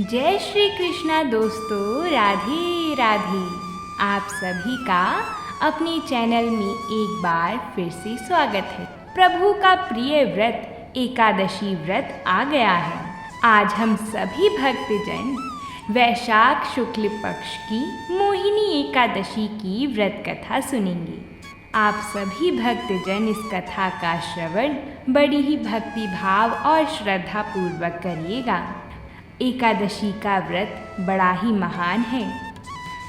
जय श्री कृष्णा दोस्तों, राधे राधे। आप सभी का अपने चैनल में एक बार फिर से स्वागत है। प्रभु का प्रिय व्रत एकादशी व्रत आ गया है। आज हम सभी भक्तजन वैशाख शुक्ल पक्ष की मोहिनी एकादशी की व्रत कथा सुनेंगे। आप सभी भक्तजन इस कथा का श्रवण बड़ी ही भक्ति भाव और श्रद्धा पूर्वक करिएगा। एकादशी का व्रत बड़ा ही महान है।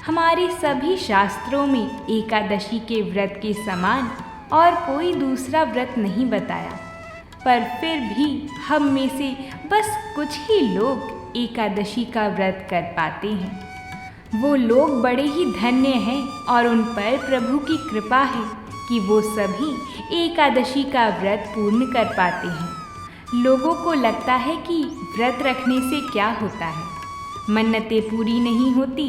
हमारे सभी शास्त्रों में एकादशी के व्रत के समान और कोई दूसरा व्रत नहीं बताया, पर फिर भी हम में से बस कुछ ही लोग एकादशी का व्रत कर पाते हैं। वो लोग बड़े ही धन्य हैं और उन पर प्रभु की कृपा है कि वो सभी एकादशी का व्रत पूर्ण कर पाते हैं। लोगों को लगता है कि व्रत रखने से क्या होता है, मन्नतें पूरी नहीं होती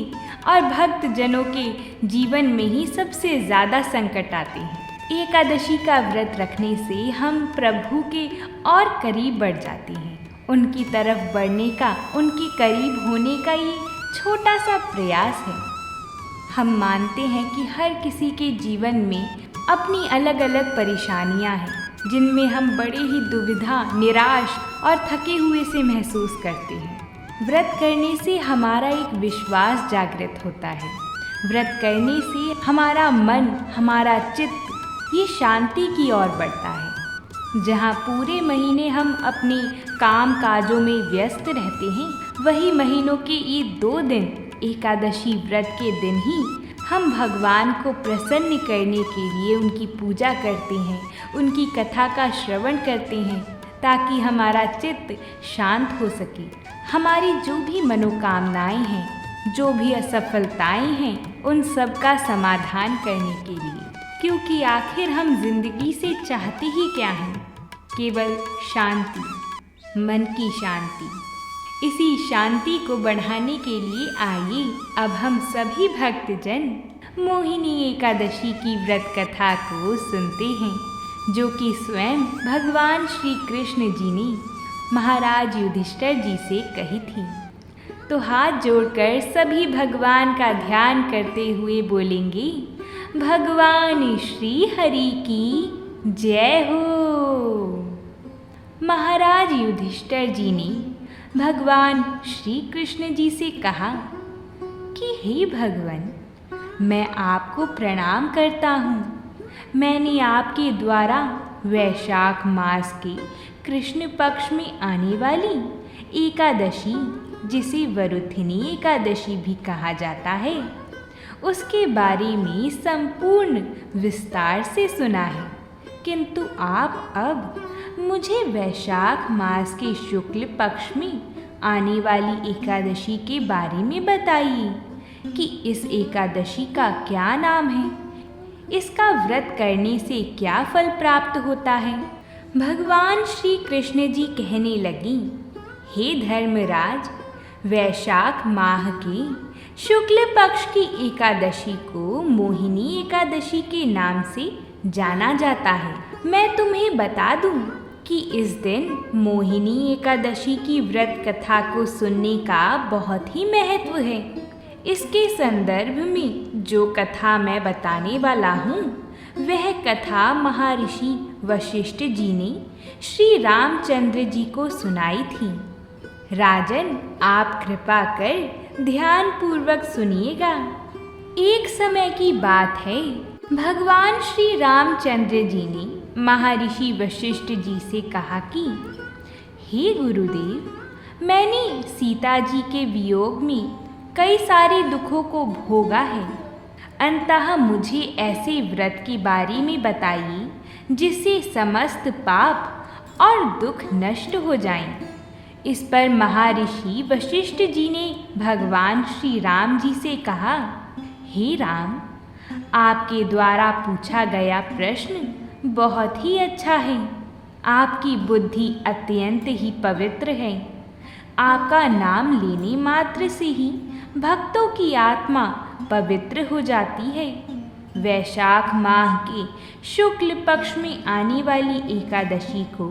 और भक्त जनों के जीवन में ही सबसे ज़्यादा संकट आते हैं। एकादशी का व्रत रखने से हम प्रभु के और करीब बढ़ जाते हैं। उनकी तरफ बढ़ने का, उनके करीब होने का ये छोटा सा प्रयास है। हम मानते हैं कि हर किसी के जीवन में अपनी अलग अलग परेशानियां हैं, जिनमें हम बड़े ही दुविधा, निराश और थके हुए से महसूस करते हैं। व्रत करने से हमारा एक विश्वास जागृत होता है। व्रत करने से हमारा मन, हमारा चित्त ये शांति की ओर बढ़ता है। जहाँ पूरे महीने हम अपने काम काजों में व्यस्त रहते हैं, वही महीनों के ये 2 दिन एकादशी व्रत के दिन ही हम भगवान को प्रसन्न करने के लिए उनकी पूजा करते हैं, उनकी कथा का श्रवण करते हैं, ताकि हमारा चित्त शांत हो सके। हमारी जो भी मनोकामनाएं हैं, जो भी असफलताएं हैं, उन सब का समाधान करने के लिए। क्योंकि आखिर हम जिंदगी से चाहते ही क्या हैं? केवल शांति, मन की शांति। इसी शांति को बढ़ाने के लिए आइए अब हम सभी भक्तजन मोहिनी एकादशी की व्रत कथा को सुनते हैं, जो कि स्वयं भगवान श्री कृष्ण जी ने महाराज युधिष्ठिर जी से कही थी। तो हाथ जोड़कर सभी भगवान का ध्यान करते हुए बोलेंगे, भगवान श्री हरि की जय हो। महाराज युधिष्ठिर जी ने भगवान श्री कृष्ण जी से कहा कि हे भगवान, मैं आपको प्रणाम करता हूँ। मैंने आपके द्वारा वैशाख मास के कृष्ण पक्ष में आने वाली एकादशी, जिसे वरुथिनी एकादशी भी कहा जाता है, उसके बारे में संपूर्ण विस्तार से सुना है। किंतु आप अब मुझे वैशाख मास के शुक्ल पक्ष में आने वाली एकादशी के बारे में बताइए कि इस एकादशी का क्या नाम है, इसका व्रत करने से क्या फल प्राप्त होता है। भगवान श्री कृष्ण जी कहने लगी, हे धर्मराज, वैशाख माह के शुक्ल पक्ष की एकादशी को मोहिनी एकादशी के नाम से जाना जाता है। मैं तुम्हें बता दूं कि इस दिन मोहिनी एकादशी की व्रत कथा को सुनने का बहुत ही महत्व है। इसके संदर्भ में जो कथा मैं बताने वाला हूँ, वह कथा महर्षि वशिष्ठ जी ने श्री रामचंद्र जी को सुनाई थी। राजन, आप कृपा कर ध्यान पूर्वक सुनिएगा। एक समय की बात है, भगवान श्री रामचंद्र जी ने महर्षि वशिष्ठ जी से कहा कि हे गुरुदेव, मैंने सीता जी के वियोग में कई सारे दुखों को भोगा है। अतः मुझे ऐसे व्रत के बारे में बताइए जिससे समस्त पाप और दुख नष्ट हो जाएं। इस पर महर्षि वशिष्ठ जी ने भगवान श्री राम जी से कहा, हे राम, आपके द्वारा पूछा गया प्रश्न बहुत ही अच्छा है। आपकी बुद्धि अत्यंत ही पवित्र है। आपका नाम लेने मात्र से ही भक्तों की आत्मा पवित्र हो जाती है। वैशाख माह के शुक्ल पक्ष में आने वाली एकादशी को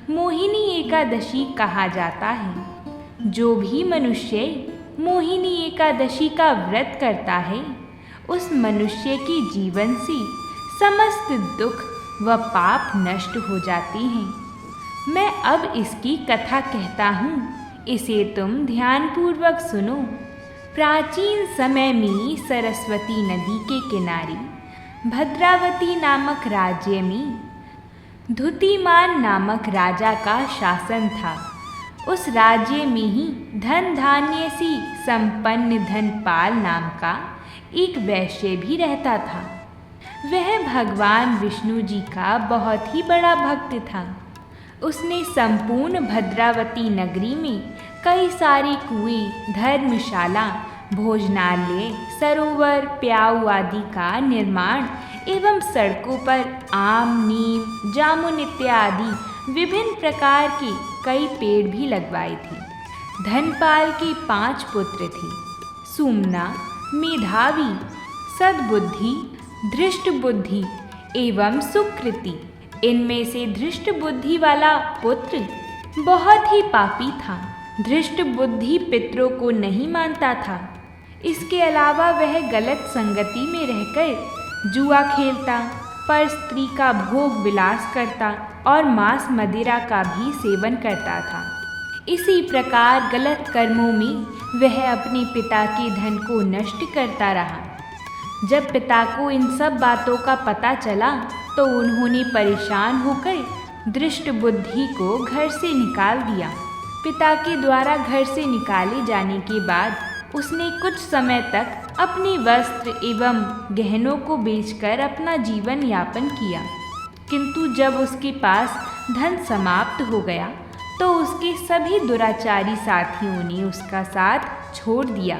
मोहिनी एकादशी कहा जाता है। जो भी मनुष्य मोहिनी एकादशी का व्रत करता है, उस मनुष्य की जीवन से समस्त दुख व पाप नष्ट हो जाते हैं। मैं अब इसकी कथा कहता हूँ, इसे तुम ध्यानपूर्वक सुनो। प्राचीन समय में सरस्वती नदी के किनारे भद्रावती नामक राज्य में धुतिमान नामक राजा का शासन था। उस राज्य में ही धन धान्य से संपन्न धनपाल नाम का एक वैश्य भी रहता था। वह भगवान विष्णु जी का बहुत ही बड़ा भक्त था। उसने संपूर्ण भद्रावती नगरी में कई सारे कुएं, धर्मशाला, भोजनालय, सरोवर, प्याऊ आदि का निर्माण एवं सड़कों पर आम, नीम, जामुन इत्यादि विभिन्न प्रकार के कई पेड़ भी लगवाए थे। धनपाल के 5 पुत्र थे, सुमना, मेधावी, सद्बुद्धि, धृष्ट बुद्धि एवं सुकृति। इनमें से धृष्ट बुद्धि वाला पुत्र बहुत ही पापी था। धृष्ट बुद्धि पितरों को नहीं मानता था। इसके अलावा वह गलत संगति में रहकर जुआ खेलता, पर स्त्री का भोग विलास करता और मांस मदिरा का भी सेवन करता था। इसी प्रकार गलत कर्मों में वह अपने पिता के धन को नष्ट करता रहा। जब पिता को इन सब बातों का पता चला तो उन्होंने परेशान होकर धृष्ट बुद्धि को घर से निकाल दिया। पिता के द्वारा घर से निकाले जाने के बाद उसने कुछ समय तक अपने वस्त्र एवं गहनों को बेचकर अपना जीवन यापन किया, किंतु जब उसके पास धन समाप्त हो गया तो उसके सभी दुराचारी साथियों ने उसका साथ छोड़ दिया।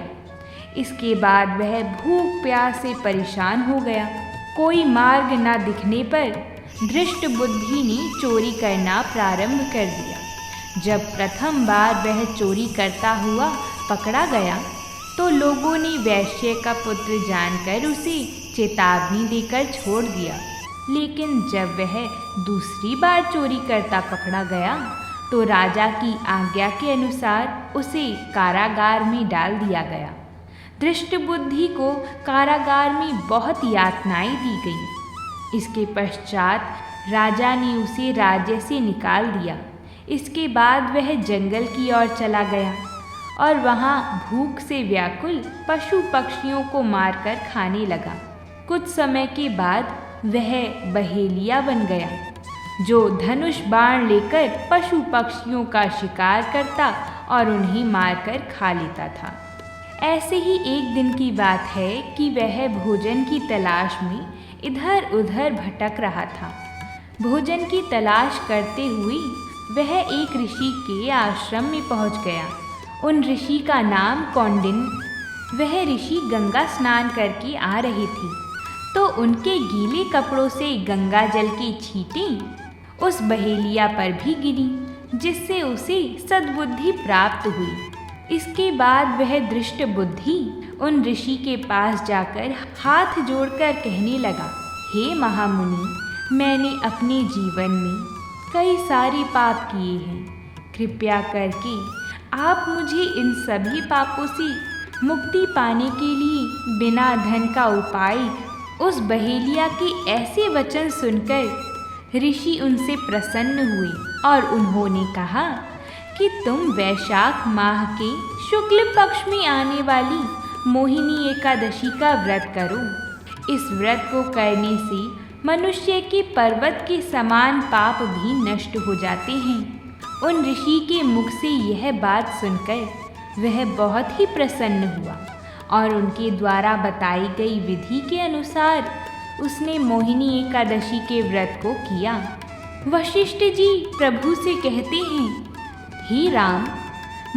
इसके बाद वह भूख प्यास से परेशान हो गया। कोई मार्ग न दिखने पर धृष्ट बुद्धि ने चोरी करना प्रारंभ कर दिया। जब प्रथम बार वह चोरी करता हुआ पकड़ा गया तो लोगों ने वैश्य का पुत्र जानकर उसे चेतावनी देकर छोड़ दिया। लेकिन जब वह दूसरी बार चोरी करता पकड़ा गया तो राजा की आज्ञा के अनुसार उसे कारागार में डाल दिया गया। धृष्ट बुद्धि को कारागार में बहुत यातनाएं दी गई। इसके पश्चात राजा ने उसे राज्य से निकाल दिया। इसके बाद वह जंगल की ओर चला गया और वहाँ भूख से व्याकुल पशु पक्षियों को मारकर खाने लगा। कुछ समय के बाद वह बहेलिया बन गया, जो धनुष बाण लेकर पशु पक्षियों का शिकार करता और उन्हें मारकर खा लेता था। ऐसे ही एक दिन की बात है कि वह भोजन की तलाश में इधर उधर भटक रहा था। भोजन की तलाश करते हुए वह एक ऋषि के आश्रम में पहुंच गया। उन ऋषि का नाम कौंडिन। वह ऋषि गंगा स्नान करके आ रही थी तो उनके गीले कपड़ों से गंगा जल की छींटें उस बहेलिया पर भी गिरी, जिससे उसे सद्बुद्धि प्राप्त हुई। इसके बाद वह धृष्ट बुद्धि उन ऋषि के पास जाकर हाथ जोड़कर कहने लगा, हे महामुनि, मैंने अपने जीवन में कई सारे पाप किए हैं। कृपया करके आप मुझे इन सभी पापों से मुक्ति पाने के लिए बिना धन का उपाय। उस बहेलिया के ऐसे वचन सुनकर ऋषि उनसे प्रसन्न हुए और उन्होंने कहा कि तुम वैशाख माह के शुक्ल पक्ष में आने वाली मोहिनी एकादशी का व्रत करो। इस व्रत को करने से मनुष्य के पर्वत के समान पाप भी नष्ट हो जाते हैं। उन ऋषि के मुख से यह बात सुनकर वह बहुत ही प्रसन्न हुआ और उनके द्वारा बताई गई विधि के अनुसार उसने मोहिनी एकादशी के व्रत को किया। वशिष्ठ जी प्रभु से कहते हैं, हे राम,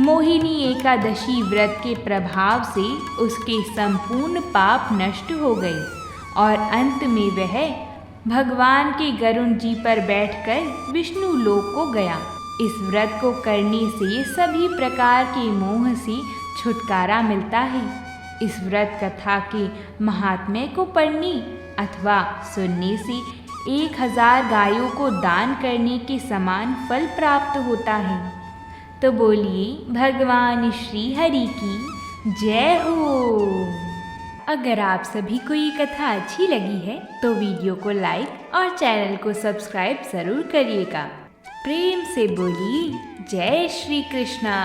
मोहिनी एकादशी व्रत के प्रभाव से उसके संपूर्ण पाप नष्ट हो गए और अंत में वह भगवान के गरुण जी पर बैठकर विष्णु लोक को गया। इस व्रत को करने से सभी प्रकार के मोह से छुटकारा मिलता है। इस व्रत कथा के महात्म्य को पढ़ने अथवा सुनने से 1000 गायों को दान करने के समान फल प्राप्त होता है। तो बोलिए भगवान श्री हरि की जय हो। अगर आप सभी को ये कथा अच्छी लगी है तो वीडियो को लाइक और चैनल को सब्सक्राइब ज़रूर करिएगा। प्रेम से बोलिए जय श्री कृष्णा।